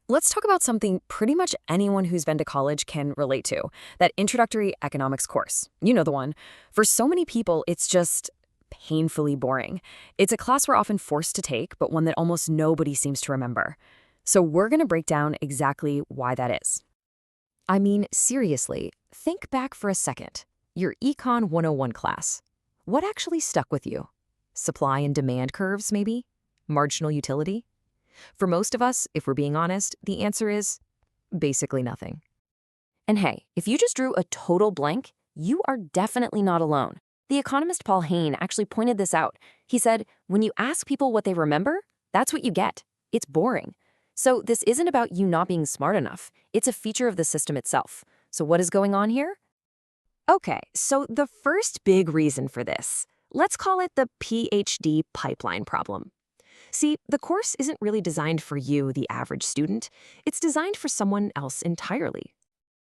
Let's talk about something pretty much anyone who's been to college can relate to, that introductory economics course. You know the one. For so many people, it's just painfully boring. It's a class we're often forced to take, but one that almost nobody seems to remember. So we're going to break down exactly why that is. I mean, seriously, think back for a second. Your Econ 101 class. What actually stuck with you? Supply and demand curves, maybe? Marginal utility? For most of us, if we're being honest, the answer is basically nothing. And hey, if you just drew a total blank, you are definitely not alone. The economist Paul Hayne actually pointed this out. He said, when you ask people what they remember, that's what you get. It's boring. So this isn't about you not being smart enough. It's a feature of the system itself. So what is going on here? Okay, so the first big reason for this, let's call it the PhD pipeline problem. See, the course isn't really designed for you, the average student. It's designed for someone else entirely.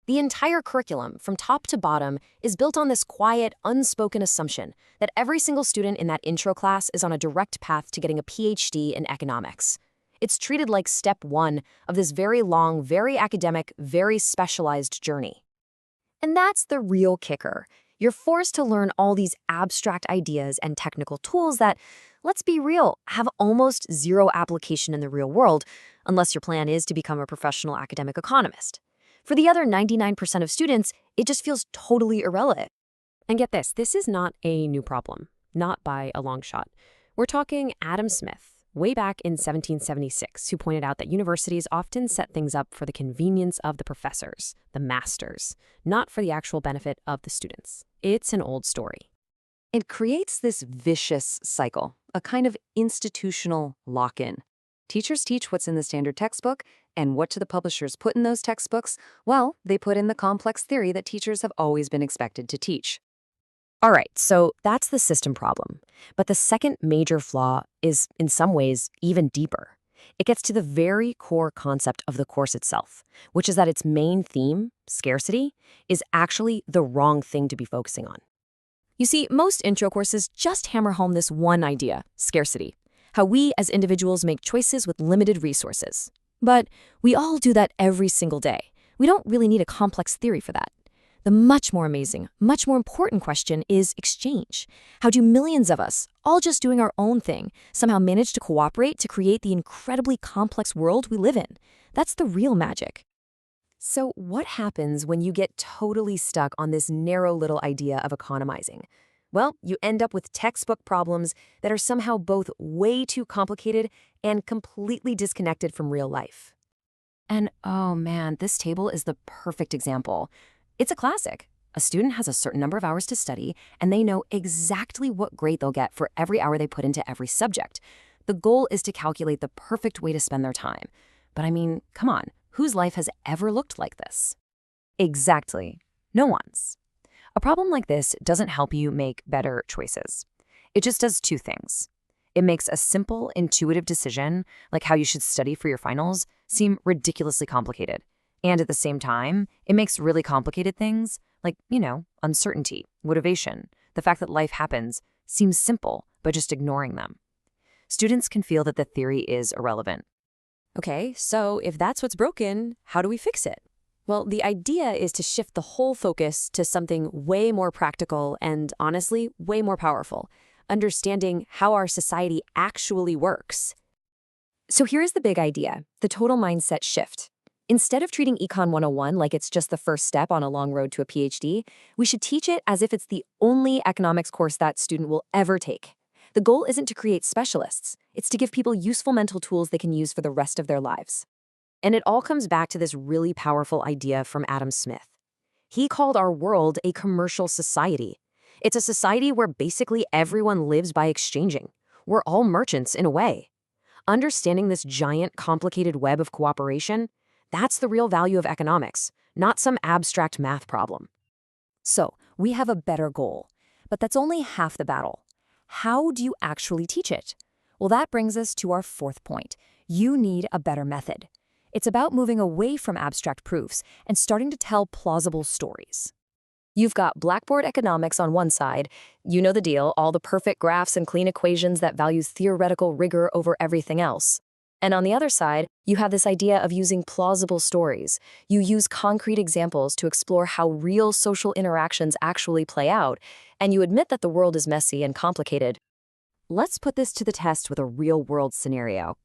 The entire curriculum, from top to bottom, is built on this quiet, unspoken assumption that every single student in that intro class is on a direct path to getting a PhD in economics. It's treated like step one of this very long, very academic, very specialized journey. And that's the real kicker. You're forced to learn all these abstract ideas and technical tools that, let's be real, have almost zero application in the real world, unless your plan is to become a professional academic economist. For the other 99% of students, it just feels totally irrelevant. And get this is not a new problem, not by a long shot. We're talking Adam Smith, way back in 1776, who pointed out that universities often set things up for the convenience of the professors, the masters, not for the actual benefit of the students. It's an old story. It creates this vicious cycle, a kind of institutional lock-in. Teachers teach what's in the standard textbook, and what do the publishers put in those textbooks? Well, they put in the complex theory that teachers have always been expected to teach. All right, so that's the system problem. But the second major flaw is, in some ways, even deeper. It gets to the very core concept of the course itself, which is that its main theme, scarcity, is actually the wrong thing to be focusing on. You see, most intro courses just hammer home this one idea, scarcity, how we as individuals make choices with limited resources. But we all do that every single day. We don't really need a complex theory for that. The much more amazing, much more important question is exchange. How do millions of us, all just doing our own thing, somehow manage to cooperate to create the incredibly complex world we live in? That's the real magic. So what happens when you get totally stuck on this narrow little idea of economizing? Well, you end up with textbook problems that are somehow both way too complicated and completely disconnected from real life. And oh man, this table is the perfect example. It's a classic. A student has a certain number of hours to study, and they know exactly what grade they'll get for every hour they put into every subject. The goal is to calculate the perfect way to spend their time. But I mean, come on, whose life has ever looked like this? Exactly. No one's. A problem like this doesn't help you make better choices. It just does two things. It makes a simple, intuitive decision, like how you should study for your finals, seem ridiculously complicated. And at the same time, it makes really complicated things, like, uncertainty, motivation, the fact that life happens, seem simple by just ignoring them. Students can feel that the theory is irrelevant. Okay, so if that's what's broken, how do we fix it? Well, the idea is to shift the whole focus to something way more practical and, honestly, way more powerful, understanding how our society actually works. So here's the big idea, the total mindset shift. Instead of treating Econ 101 like it's just the first step on a long road to a PhD, we should teach it as if it's the only economics course that student will ever take. The goal isn't to create specialists. It's to give people useful mental tools they can use for the rest of their lives. And it all comes back to this really powerful idea from Adam Smith. He called our world a commercial society. It's a society where basically everyone lives by exchanging. We're all merchants in a way. Understanding this giant, complicated web of cooperation, that's the real value of economics, not some abstract math problem. So, we have a better goal, but that's only half the battle. How do you actually teach it? Well, that brings us to our fourth point. You need a better method. It's about moving away from abstract proofs and starting to tell plausible stories. You've got Blackboard economics on one side. You know the deal, all the perfect graphs and clean equations that values theoretical rigor over everything else. And on the other side, you have this idea of using plausible stories. You use concrete examples to explore how real social interactions actually play out, and you admit that the world is messy and complicated. Let's put this to the test with a real-world scenario.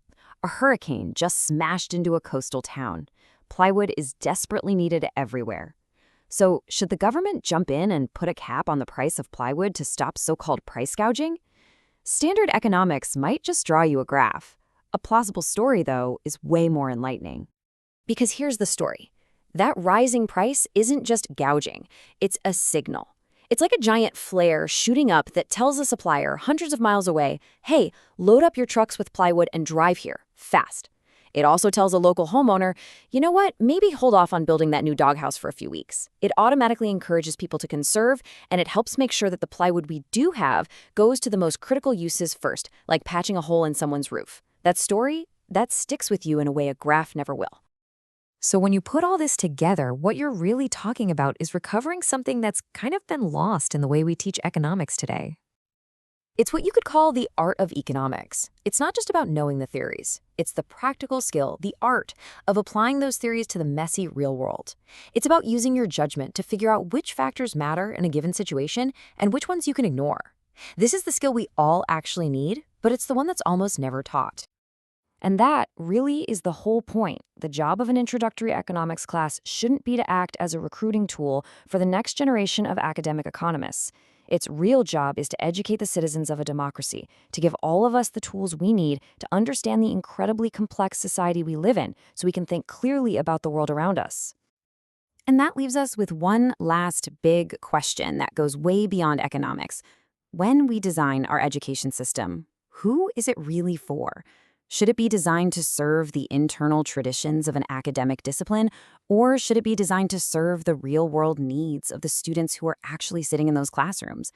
A hurricane just smashed into a coastal town. Plywood is desperately needed everywhere. So, should the government jump in and put a cap on the price of plywood to stop so-called price gouging? Standard economics might just draw you a graph. A plausible story, though, is way more enlightening. Because here's the story. That rising price isn't just gouging, it's a signal. It's like a giant flare shooting up that tells a supplier hundreds of miles away, hey, load up your trucks with plywood and drive here, fast. It also tells a local homeowner, you know what, maybe hold off on building that new doghouse for a few weeks. It automatically encourages people to conserve, and it helps make sure that the plywood we do have goes to the most critical uses first, like patching a hole in someone's roof. That story, that sticks with you in a way a graph never will. So when you put all this together, what you're really talking about is recovering something that's kind of been lost in the way we teach economics today. It's what you could call the art of economics. It's not just about knowing the theories. It's the practical skill, the art, of applying those theories to the messy real world. It's about using your judgment to figure out which factors matter in a given situation and which ones you can ignore. This is the skill we all actually need, but it's the one that's almost never taught. And that really is the whole point. The job of an introductory economics class shouldn't be to act as a recruiting tool for the next generation of academic economists. Its real job is to educate the citizens of a democracy, to give all of us the tools we need to understand the incredibly complex society we live in so we can think clearly about the world around us. And that leaves us with one last big question that goes way beyond economics. When we design our education system, who is it really for? Should it be designed to serve the internal traditions of an academic discipline, or should it be designed to serve the real-world needs of the students who are actually sitting in those classrooms?